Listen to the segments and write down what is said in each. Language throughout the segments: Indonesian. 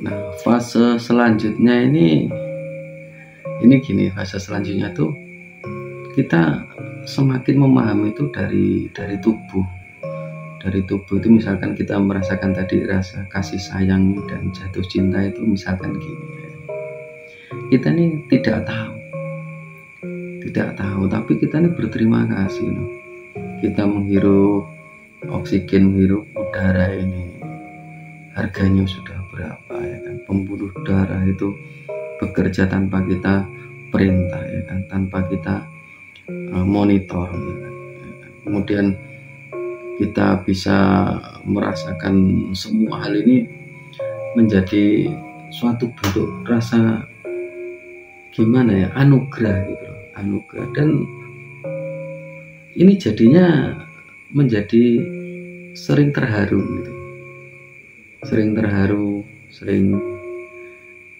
Nah, fase selanjutnya ini gini, fase selanjutnya tuh kita semakin memahami itu dari tubuh. Dari tubuh itu misalkan kita merasakan tadi rasa kasih sayang dan jatuh cinta itu misalkan gini. Kita ini tidak tahu, tapi kita ini berterima kasih loh. Kita menghirup oksigen, menghirup udara ini, harganya sudah berapa ya kan? Pembuluh darah itu bekerja tanpa kita perintah ya kan, tanpa kita monitor ya kan? Kemudian kita bisa merasakan semua hal ini menjadi suatu bentuk rasa gimana ya, anugerah gitu loh, anugerah. Dan ini jadinya menjadi sering terharu gitu, sering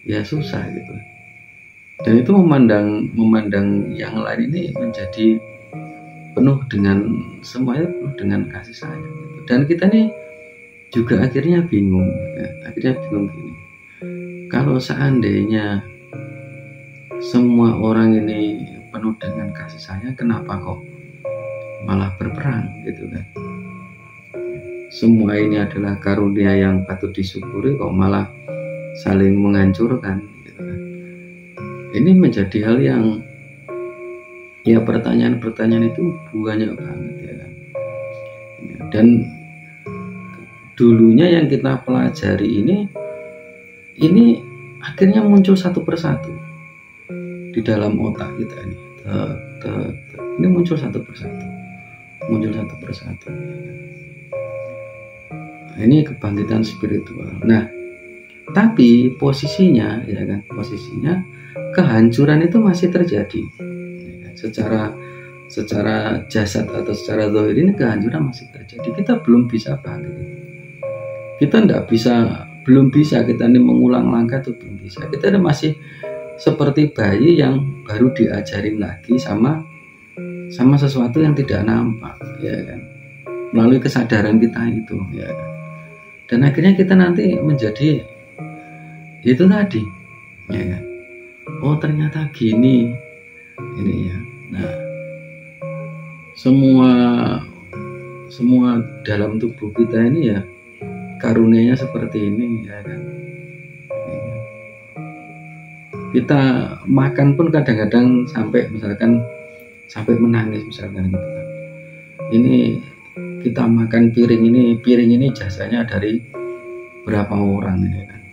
ya susah gitu. Dan itu memandang yang lain ini menjadi penuh dengan semuanya, penuh dengan kasih sayang gitu. Dan kita nih juga akhirnya bingung gini, kalau seandainya semua orang ini penuh dengan kasih sayang, kenapa kok malah berperang gitu kan? Semua ini adalah karunia yang patut disyukuri, kok malah saling menghancurkan gitu kan? Ini menjadi hal yang ya, pertanyaan-pertanyaan itu banyak banget ya kan. Dan dulunya yang kita pelajari ini akhirnya muncul satu persatu di dalam otak kita ini. Ini muncul satu persatu. Nah, ini kebangkitan spiritual. Nah, tapi posisinya kehancuran itu masih terjadi. Secara jasad atau secara zahir ini kehancuran masih terjadi. Kita belum bisa bangkit. Kita belum bisa kita ini mengulang langkah itu belum bisa. Kita masih seperti bayi yang baru diajarin lagi sama sesuatu yang tidak nampak ya kan, melalui kesadaran kita itu ya kan. Dan akhirnya kita nanti menjadi itu tadi ya kan, oh ternyata gini ini ya. Nah, semua dalam tubuh kita ini ya karunianya seperti ini ya kan. Kita makan pun kadang-kadang sampai menangis misalkan gitu kan. Ini kita makan piring ini jasanya dari berapa orang ya kan,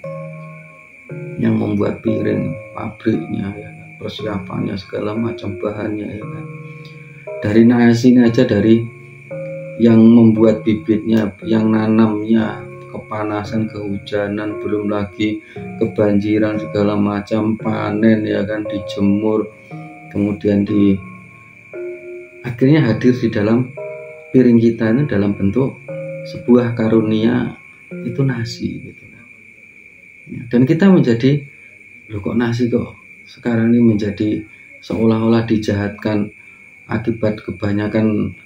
yang membuat piring, pabriknya ya kan, persiapannya segala macam bahannya ya kan. Dari nasi ini aja, dari yang membuat bibitnya, yang nanamnya, kepanasan, kehujanan, belum lagi kebanjiran segala macam, panen ya kan, dijemur, kemudian akhirnya hadir di dalam piring kita ini dalam bentuk sebuah karunia, itu nasi gitu kan. Dan kita menjadi, loh kok nasi kok sekarang ini menjadi seolah-olah dijahatkan akibat kebanyakan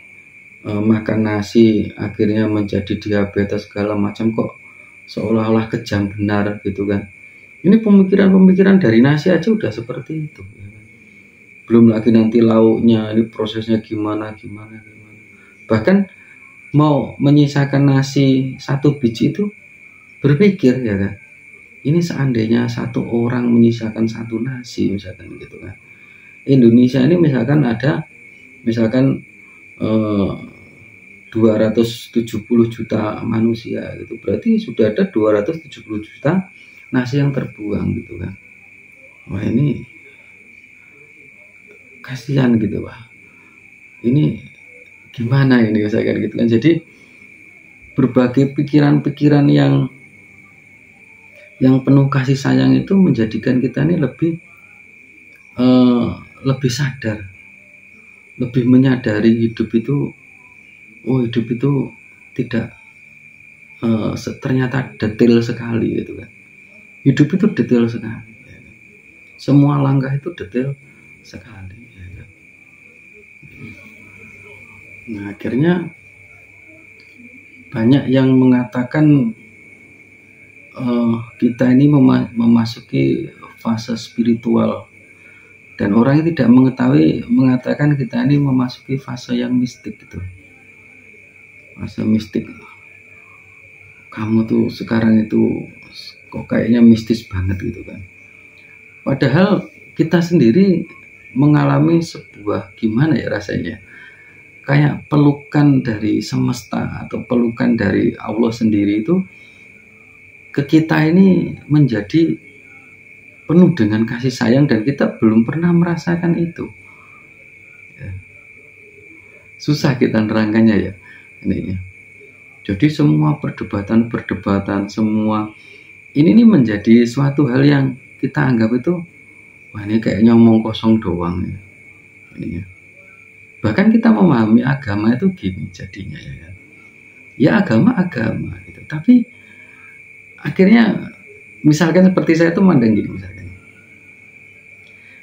makan nasi, akhirnya menjadi diabetes segala macam, kok seolah-olah kejam benar gitu kan. Ini pemikiran dari nasi aja udah seperti itu ya kan? Belum lagi nanti lauknya, ini prosesnya gimana. Bahkan mau menyisakan nasi satu biji itu berpikir ya kan, ini seandainya satu orang menyisakan satu nasi misalkan gitu kan. Indonesia ini misalkan ada 270 juta manusia gitu, berarti sudah ada 270 juta nasi yang terbuang gitu kan. Wah, ini kasihan gitu Pak. Ini gimana ini misalkan gitu kan. Jadi berbagai pikiran-pikiran yang penuh kasih sayang itu menjadikan kita ini lebih sadar, lebih menyadari hidup itu tidak ternyata detail sekali gitu kan. Hidup itu detail sekali ya kan? Semua langkah itu detail sekali ya kan? Nah, akhirnya banyak yang mengatakan kita ini memasuki fase spiritual, dan orang yang tidak mengetahui mengatakan kita ini memasuki fase yang mistik gitu. Fase mistik. Kamu tuh sekarang itu kok kayaknya mistis banget gitu kan. Padahal kita sendiri mengalami sebuah, gimana ya rasanya, kayak pelukan dari semesta atau pelukan dari Allah sendiri itu ke kita ini menjadi penuh dengan kasih sayang, dan kita belum pernah merasakan itu ya. Susah kita nerangkannya ya ini ya. Jadi semua perdebatan semua ini menjadi suatu hal yang kita anggap itu, wah ini kayaknya omong kosong doang ya. Ini ya. Bahkan kita memahami agama itu gini jadinya ya. Ya agama gitu. Tapi akhirnya misalkan seperti saya itu mandang gini misalkan.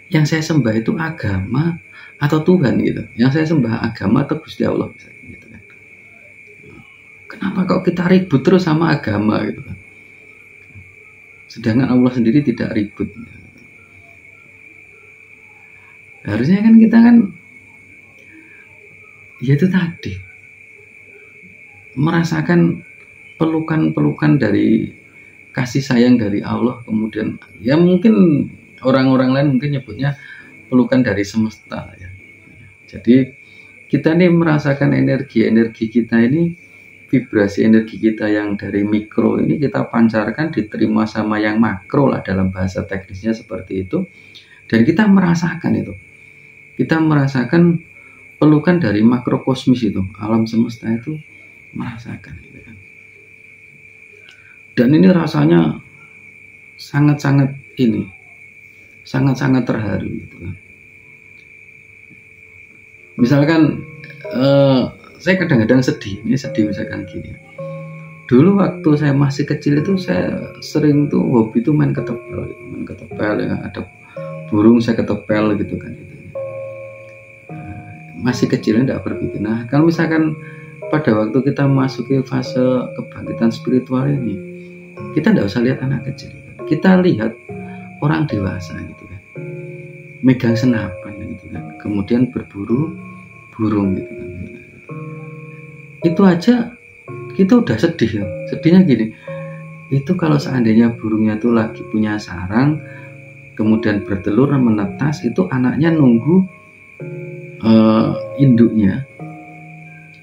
Yang saya sembah itu agama atau Tuhan gitu. Yang saya sembah agama atau Gusti Allah misalkan gitu kan. Kenapa kok kita ribut terus sama agama gitu kan. Sedangkan Allah sendiri tidak ribut. Harusnya kan kita kan ya itu tadi merasakan pelukan-pelukan dari kasih sayang dari Allah, kemudian ya mungkin orang-orang lain mungkin nyebutnya pelukan dari semesta ya. Jadi kita ini merasakan energi kita ini, vibrasi energi kita yang dari mikro ini kita pancarkan, diterima sama yang makro lah, dalam bahasa teknisnya seperti itu, dan kita merasakan itu. Kita merasakan pelukan dari makrokosmis itu, alam semesta itu merasakan gitu kan. Dan ini rasanya sangat-sangat terharu gitu kan. Misalkan saya kadang-kadang sedih misalkan gini. Dulu waktu saya masih kecil itu saya sering tuh hobi itu main ketepel ya, ada burung saya ketepel gitu kan gitu. Masih kecilnya tidak berpikir. Nah kalau misalkan pada waktu kita masuki fase kebangkitan spiritual ini, kita tidak usah lihat anak kecil, kita lihat orang dewasa gitu kan, megang senapan gitu kan, kemudian berburu burung gitu kan. Itu aja kita udah sedih ya. Sedihnya gini, itu kalau seandainya burungnya tuh lagi punya sarang, kemudian bertelur dan menetas, itu anaknya nunggu induknya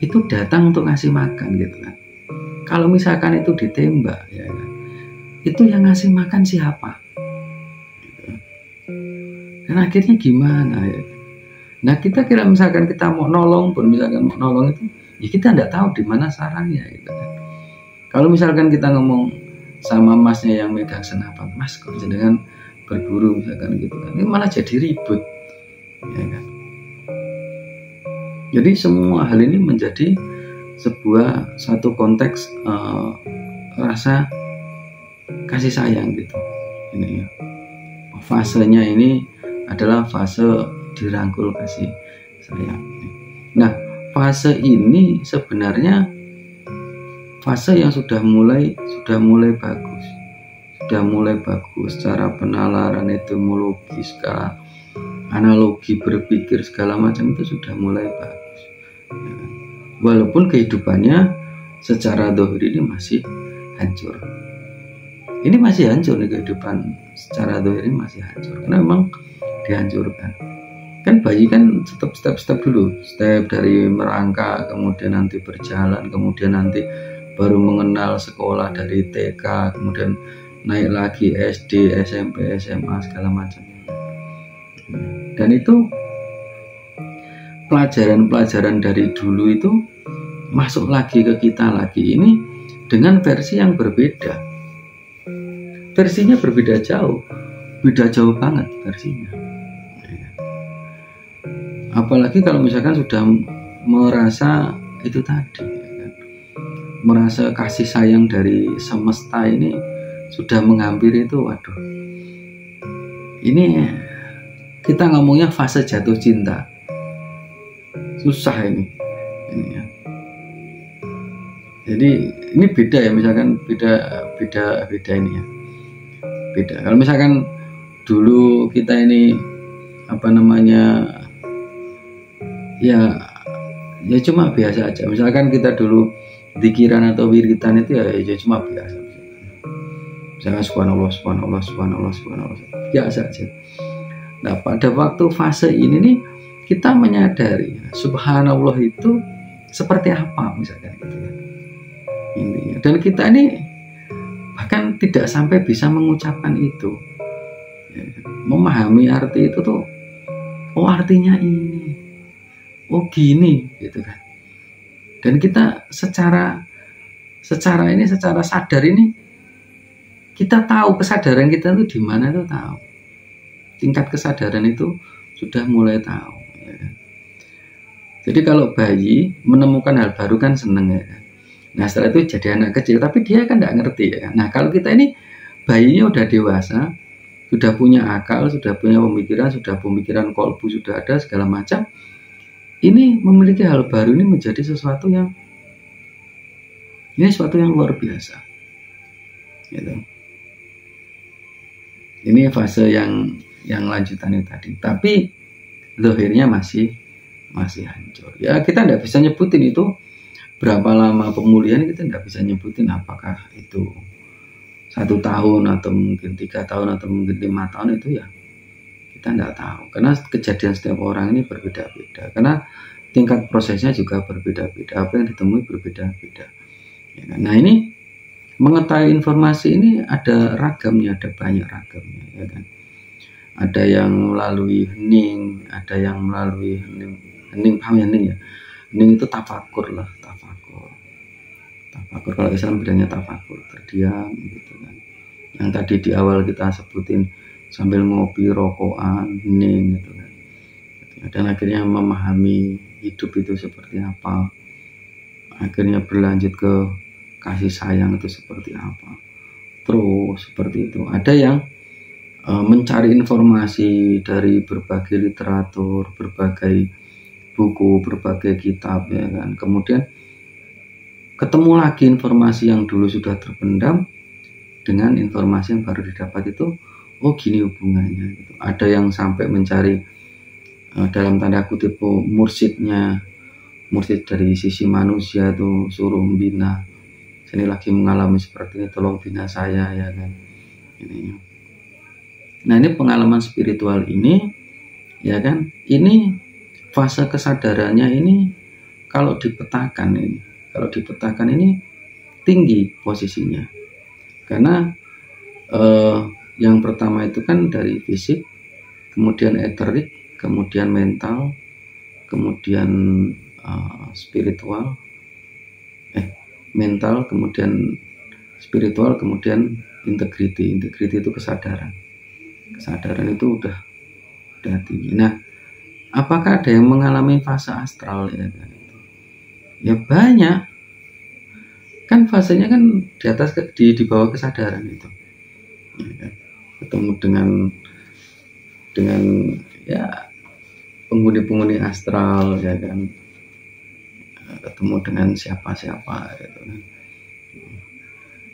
itu datang untuk ngasih makan gitu kan. Kalau misalkan itu ditembak ya kan, itu yang ngasih makan siapa gitu. Dan akhirnya gimana ya. Nah kita kira misalkan kita mau nolong pun, misalkan mau nolong itu ya kita tidak tahu di mana sarangnya gitu kan. Kalau misalkan kita ngomong sama masnya yang megang senapan, mas kok jenengan berburu misalkan gitu kan, ini malah jadi ribut ya kan. Jadi semua hal ini menjadi sebuah satu konteks rasa kasih sayang gitu. Ini ya. Fasenya ini adalah fase dirangkul kasih sayang. Nah, fase ini sebenarnya fase yang sudah mulai bagus. Sudah mulai bagus secara penalaran etimologi, secara analogi berpikir segala macam itu sudah mulai bagus. Walaupun kehidupannya secara dohir ini masih hancur. Ini masih hancur nih, kehidupan secara dohir ini masih hancur karena memang dihancurkan. Kan bayi kan step dulu, step dari merangkak, kemudian nanti berjalan, kemudian nanti baru mengenal sekolah dari TK, kemudian naik lagi SD, SMP, SMA segala macam. Dan itu pelajaran-pelajaran dari dulu itu masuk lagi ke kita lagi ini dengan versi yang berbeda. Versinya berbeda jauh, beda jauh banget versinya. Apalagi kalau misalkan sudah merasa itu tadi, merasa kasih sayang dari semesta ini sudah menghampiri itu, waduh. Ini kita ngomongnya fase jatuh cinta. Susah ini ya. Jadi ini beda ya, misalkan beda ini ya, beda. Kalau misalkan dulu kita ini apa namanya ya cuma biasa aja. Misalkan kita dulu dzikiran atau wiritan itu ya cuma biasa. Misalkan subhanallah, subhanallah, subhanallah, subhanallah, biasa aja. Nah pada waktu fase ini nih kita menyadari subhanallah itu seperti apa misalkan gitu ya intinya. Dan kita ini bahkan tidak sampai bisa mengucapkan itu ya, memahami arti itu tuh, oh artinya ini, oh gini gitu kan. Dan kita secara sadar ini kita tahu kesadaran kita itu di mana itu tahu. Tingkat kesadaran itu sudah mulai tahu. Ya kan? Jadi kalau bayi menemukan hal baru kan seneng ya kan. Nah setelah itu jadi anak kecil, tapi dia kan nggak ngerti ya kan. Nah kalau kita ini bayinya udah dewasa, sudah punya akal, sudah punya pemikiran kolbu sudah ada segala macam. Ini memiliki hal baru ini menjadi sesuatu yang luar biasa. Gitu. Ini fase yang lanjutannya tadi, tapi zahirnya masih hancur. Ya kita tidak bisa nyebutin itu berapa lama pemulihan, kita tidak bisa nyebutin apakah itu 1 tahun atau mungkin 3 tahun atau mungkin 5 tahun, itu ya kita tidak tahu. Karena kejadian setiap orang ini berbeda-beda. Karena tingkat prosesnya juga berbeda-beda. Apa yang ditemui berbeda-beda. Ya kan? Nah ini mengetahui informasi ini ada ragamnya, ada banyak ragamnya, ya kan. Ada yang melalui hening, ada yang melalui hening paham ya hening ya. Hening itu tafakur lah, tafakur kalau Islam bedanya tafakur, terdiam gitu kan. Yang tadi di awal kita sebutin sambil ngopi, rokokan, hening gitu kan. Dan akhirnya memahami hidup itu seperti apa. Akhirnya berlanjut ke kasih sayang itu seperti apa, terus seperti itu. Ada yang mencari informasi dari berbagai literatur, berbagai buku, berbagai kitab ya kan. Kemudian ketemu lagi informasi yang dulu sudah terpendam dengan informasi yang baru didapat itu, oh gini hubungannya gitu. Ada yang sampai mencari dalam tanda kutip mursyid dari sisi manusia tuh, suruh membina. Ini lagi mengalami seperti ini, tolong bina saya ya kan. Ini. Nah ini pengalaman spiritual ini ya kan. Ini fase kesadarannya ini kalau dipetakan ini tinggi posisinya. Karena yang pertama itu kan dari fisik, kemudian eterik, kemudian mental, kemudian spiritual. Mental, kemudian spiritual, kemudian integriti itu kesadaran itu udah tinggi. Nah apakah ada yang mengalami fase astral ya kan? Ya banyak kan, fasenya kan di atas di bawah kesadaran itu ya kan? Ketemu dengan ya penghuni astral ya kan, ketemu dengan siapa gitu kan.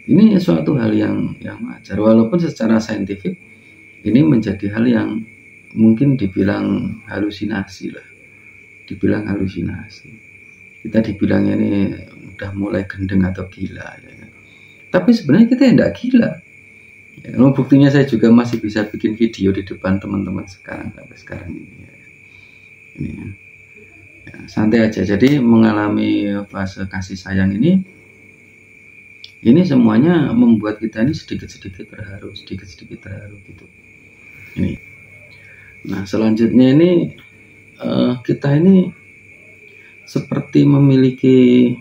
Ini suatu hal yang wajar, walaupun secara saintifik ini menjadi hal yang mungkin dibilang halusinasi lah, kita dibilangnya ini udah mulai gendeng atau gila ya kan. Tapi sebenarnya kita tidak gila ya, buktinya saya juga masih bisa bikin video di depan teman-teman sampai sekarang ini ya. Ini ya, santai aja. Jadi mengalami fase kasih sayang ini semuanya membuat kita ini sedikit-sedikit terharu gitu. Ini. Nah selanjutnya ini kita ini seperti memiliki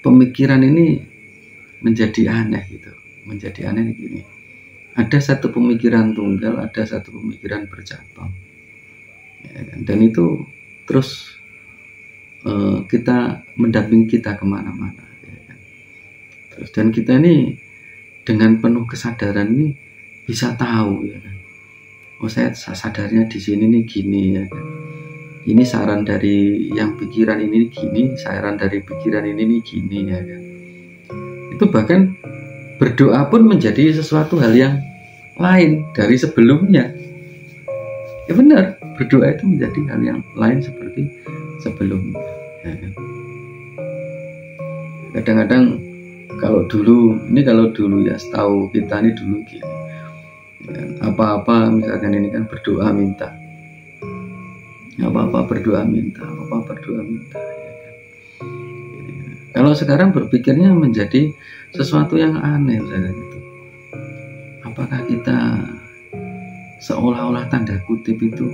pemikiran ini menjadi aneh gitu, gini. Ada satu pemikiran tunggal, ada satu pemikiran bercabang. Ya kan? Dan itu terus kita mendampingi kita kemana-mana ya kan? Terus dan kita ini dengan penuh kesadaran ini bisa tahu ya kan, oh saya sadarnya di sini nih gini ya kan, ini saran dari yang pikiran ini gini, saran dari pikiran ini nih gini ya kan. Itu bahkan berdoa pun menjadi sesuatu hal yang lain dari sebelumnya. Ya benar, berdoa itu menjadi hal yang lain seperti sebelumnya. Ya kan? Kadang-kadang kalau dulu ya, setahu kita ini dulu gini, ya, apa-apa misalkan ini kan berdoa minta, apa-apa berdoa minta, apa-apa berdoa minta. Ya kan? Ya. Kalau sekarang berpikirnya menjadi sesuatu yang aneh misalkan itu. Apakah kita seolah-olah tanda kutip itu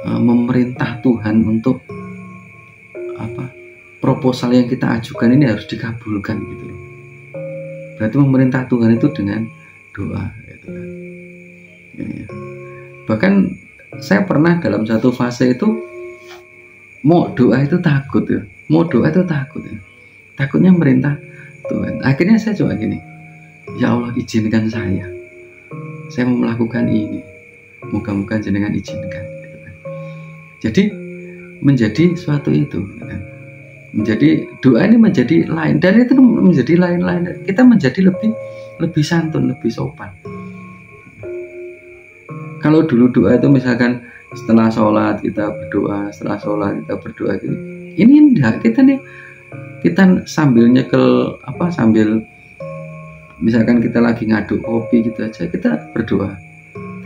memerintah Tuhan untuk proposal yang kita ajukan ini harus dikabulkan gitu loh. Berarti memerintah Tuhan itu dengan doa gitu kan. Ya. Bahkan saya pernah dalam satu fase itu mau doa itu takut ya. Takutnya merintah Tuhan. Akhirnya saya coba gini, ya Allah izinkan saya mau melakukan ini, moga-moga jenengan izinkan gitu kan. Jadi menjadi suatu itu kan. Menjadi doa ini menjadi lain, dan itu menjadi lain-lain. Kita menjadi lebih santun, lebih sopan. Kalau dulu doa itu misalkan setelah sholat kita berdoa, gitu. Ini enggak, kita sambil nyekel sambil misalkan kita lagi ngaduk kopi gitu aja, kita berdoa,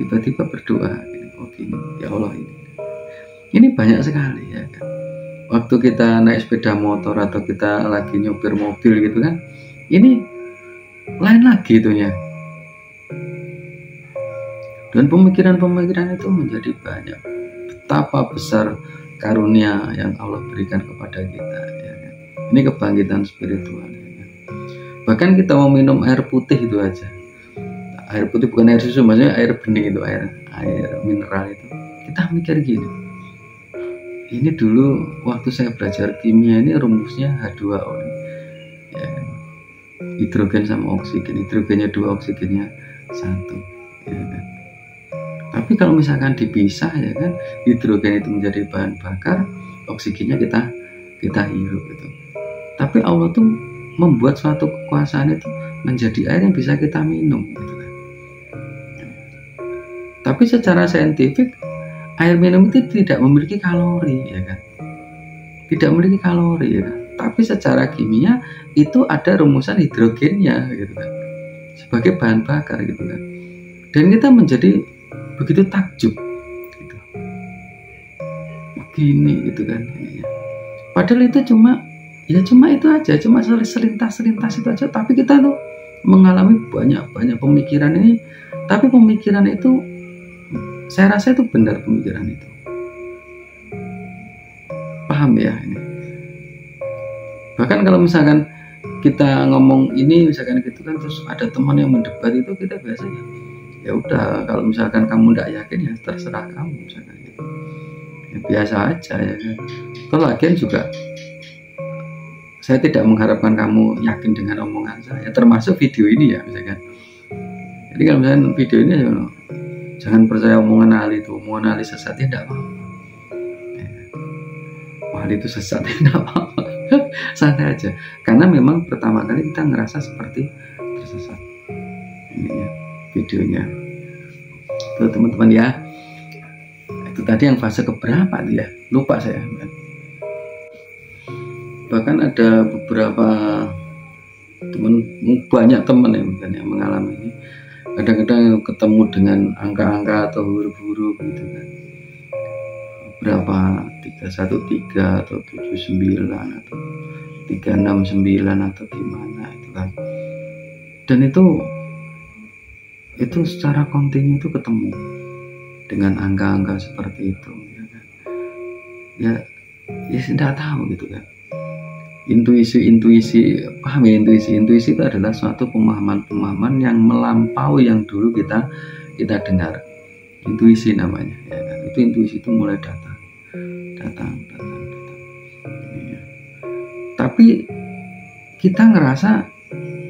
tiba-tiba berdoa gini, ya Allah ini banyak sekali ya kan. Waktu kita naik sepeda motor atau kita lagi nyopir mobil gitu kan, ini lain lagi itunya. Dan pemikiran-pemikiran itu menjadi banyak. Betapa besar karunia yang Allah berikan kepada kita ya kan? Ini kebangkitan spiritual ya kan? Bahkan kita mau minum air putih itu aja, air putih bukan air susu, maksudnya air bening itu, air mineral itu, kita mikir gini, ini dulu waktu saya belajar kimia ini rumusnya H2O ya kan? Hidrogen sama oksigen, hidrogennya 2, oksigennya 1 ya kan? Tapi kalau misalkan dipisah ya kan, hidrogen itu menjadi bahan bakar, oksigennya kita hirup gitu. Tapi Allah tuh membuat suatu kekuasaan itu menjadi air yang bisa kita minum gitu kan. Tapi secara saintifik air minum itu tidak memiliki kalori ya kan. Tidak memiliki kalori ya kan. Tapi secara kimia itu ada rumusan hidrogennya gitu kan, sebagai bahan bakar gitu kan. Dan kita menjadi begitu takjub gitu. Begini gitu kan. Padahal itu cuma itu aja, cuma selintas itu aja, tapi kita tuh mengalami banyak pemikiran ini. Tapi pemikiran itu saya rasa itu benar, pemikiran itu paham ya ini. Bahkan kalau misalkan kita ngomong ini misalkan gitu kan, terus ada teman yang mendebat itu, kita biasanya ya udah, kalau misalkan kamu tidak yakin ya terserah kamu misalkan gitu. Ya biasa aja ya kan. Kalau lagian juga saya tidak mengharapkan kamu yakin dengan omongan saya, termasuk video ini ya misalkan. Jadi kalau misalkan video ini ya, jangan percaya omongan ahli itu, omongan ahli sesat ya tidak apa-apa. Ahli itu sesat ya tidak apa-apa. Santai aja. Karena memang pertama kali kita ngerasa seperti tersesat. Ini ya videonya. Tuh teman-teman ya. Itu tadi yang fase keberapa tuh ya? Lupa saya. Bahkan ada beberapa banyak teman yang mengalami ini. Kadang-kadang ketemu dengan angka-angka atau huruf-huruf gitu kan, berapa 313 atau 79 atau 369 atau gimana itu kan. Dan itu secara kontinu itu ketemu dengan angka-angka seperti itu ya kan. Ya tidak tahu gitu kan. Intuisi, paham ya, intuisi itu adalah suatu pemahaman yang melampaui yang dulu kita dengar. Intuisi namanya ya kan. Itu intuisi itu mulai datang. Ya. Tapi kita ngerasa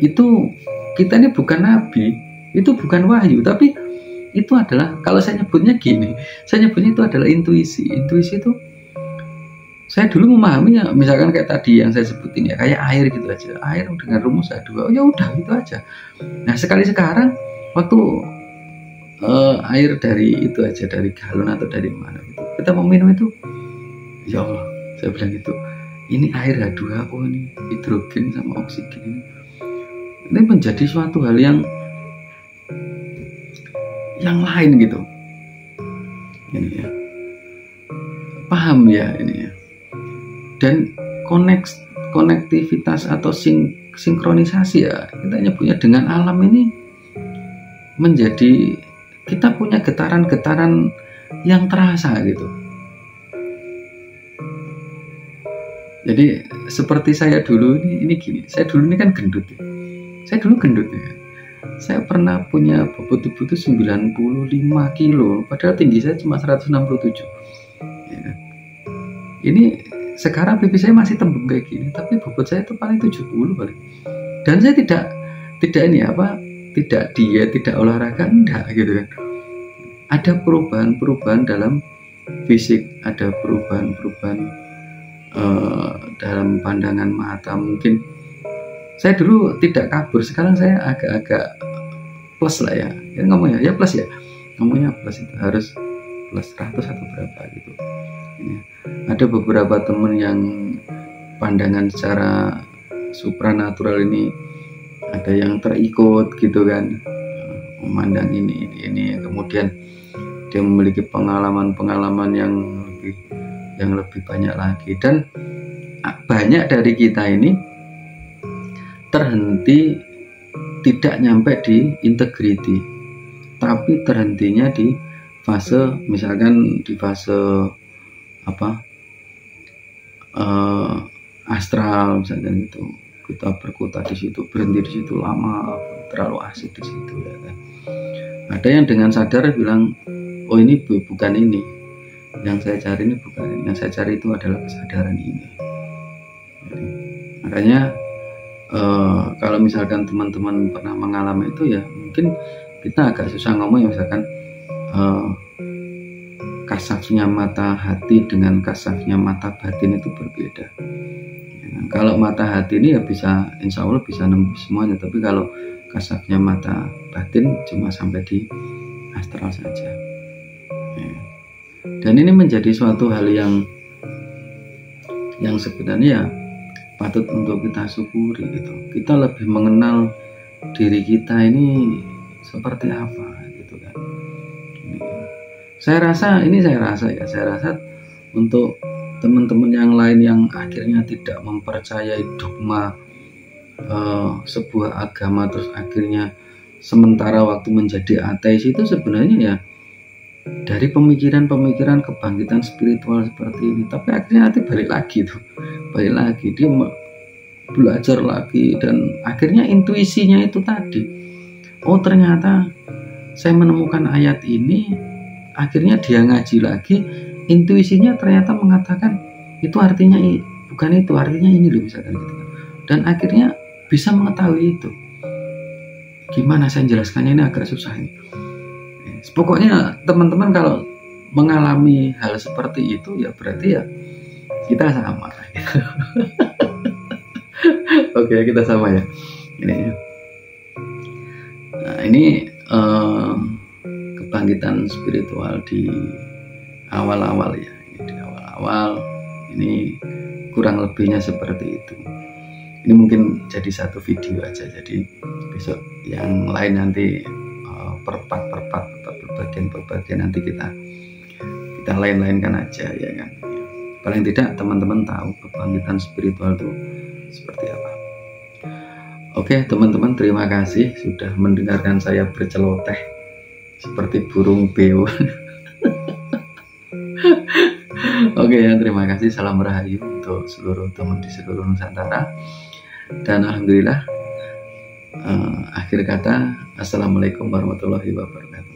itu kita ini bukan nabi, itu bukan wahyu, tapi itu adalah, kalau saya nyebutnya gini, saya nyebutnya itu adalah intuisi. Intuisi itu saya dulu memahaminya misalkan kayak tadi yang saya sebutin ya, kayak air gitu aja, air dengan rumus H2O ya udah gitu aja. Nah sekarang waktu air dari itu aja, dari galon atau dari mana gitu, kita mau minum itu, ya Allah, saya bilang itu ini air H2O, ini hidrogen sama oksigen, ini menjadi suatu hal yang lain gitu, ini ya, paham ya ini ya. Dan konektivitas atau sinkronisasi ya, kita nyebutnya dengan alam ini menjadi, kita punya getaran-getaran yang terasa gitu. Jadi seperti saya dulu ini gini, saya dulu ini kan gendut ya. Saya dulu gendut ya. Saya pernah punya bobot tubuh itu 95 kilo, padahal tinggi saya cuma 167. Ya. Ini sekarang pipi saya masih tembem kayak gini, tapi bobot saya itu paling 70 paling. Dan saya tidak ini apa, tidak diet, tidak olahraga, enggak gitu kan. Ada perubahan dalam fisik, ada perubahan dalam pandangan mata. Mungkin saya dulu tidak kabur, sekarang saya agak-agak plus lah ya. Ya ngomongnya ya plus ya, ngomongnya plus itu harus plus 100 atau berapa gitu. Ini ada beberapa teman yang pandangan secara supranatural ini ada yang terikut gitu kan, memandang ini, kemudian dia memiliki pengalaman yang lebih banyak lagi. Dan banyak dari kita ini terhenti, tidak nyampe di integrity, tapi terhentinya di fase, misalkan di fase apa, astral misalkan gitu. Kita berkutat di situ, berhenti di situ lama, terlalu asik di situ ya kan. Ada yang dengan sadar bilang, oh ini bukan ini yang saya cari, ini bukan ini yang saya cari, itu adalah kesadaran ini. Jadi, makanya kalau misalkan teman-teman pernah mengalami itu ya, mungkin kita agak susah ngomong ya, misalkan kasafnya mata hati dengan kasafnya mata batin itu berbeda. Kalau mata hati ini ya bisa, insya Allah bisa nembus semuanya, tapi kalau kasafnya mata batin cuma sampai di astral saja ya. Dan ini menjadi suatu hal yang sebenarnya patut untuk kita syukuri gitu. Kita lebih mengenal diri kita ini seperti apa gitu kan. Saya rasa untuk teman-teman yang lain yang akhirnya tidak mempercayai dogma sebuah agama, terus akhirnya sementara waktu menjadi ateis, itu sebenarnya ya dari pemikiran-pemikiran kebangkitan spiritual seperti ini. Tapi akhirnya nanti balik lagi dia belajar lagi, dan akhirnya intuisinya itu tadi, oh ternyata saya menemukan ayat ini, akhirnya dia ngaji lagi, intuisinya ternyata mengatakan itu artinya bukan itu, artinya ini loh misalkan gitu kan. Dan akhirnya bisa mengetahui itu. Gimana saya jelaskannya, ini agak susah ini. Pokoknya teman-teman kalau mengalami hal seperti itu ya berarti ya kita sama. Oke, kita sama ya. Ini ya. Nah, ini kebangkitan spiritual di awal-awal ya. Di awal-awal ini kurang lebihnya seperti itu. Ini mungkin jadi satu video aja. Jadi besok yang lain nanti berbagian nanti kita lain-lainkan aja ya kan. Paling tidak teman-teman tahu kebangkitan spiritual itu seperti apa. Oke teman-teman, terima kasih sudah mendengarkan saya berceloteh seperti burung beo. Oke ya, terima kasih. Salam rahayu untuk seluruh teman di seluruh Nusantara. Dan alhamdulillah, akhir kata, assalamualaikum warahmatullahi wabarakatuh.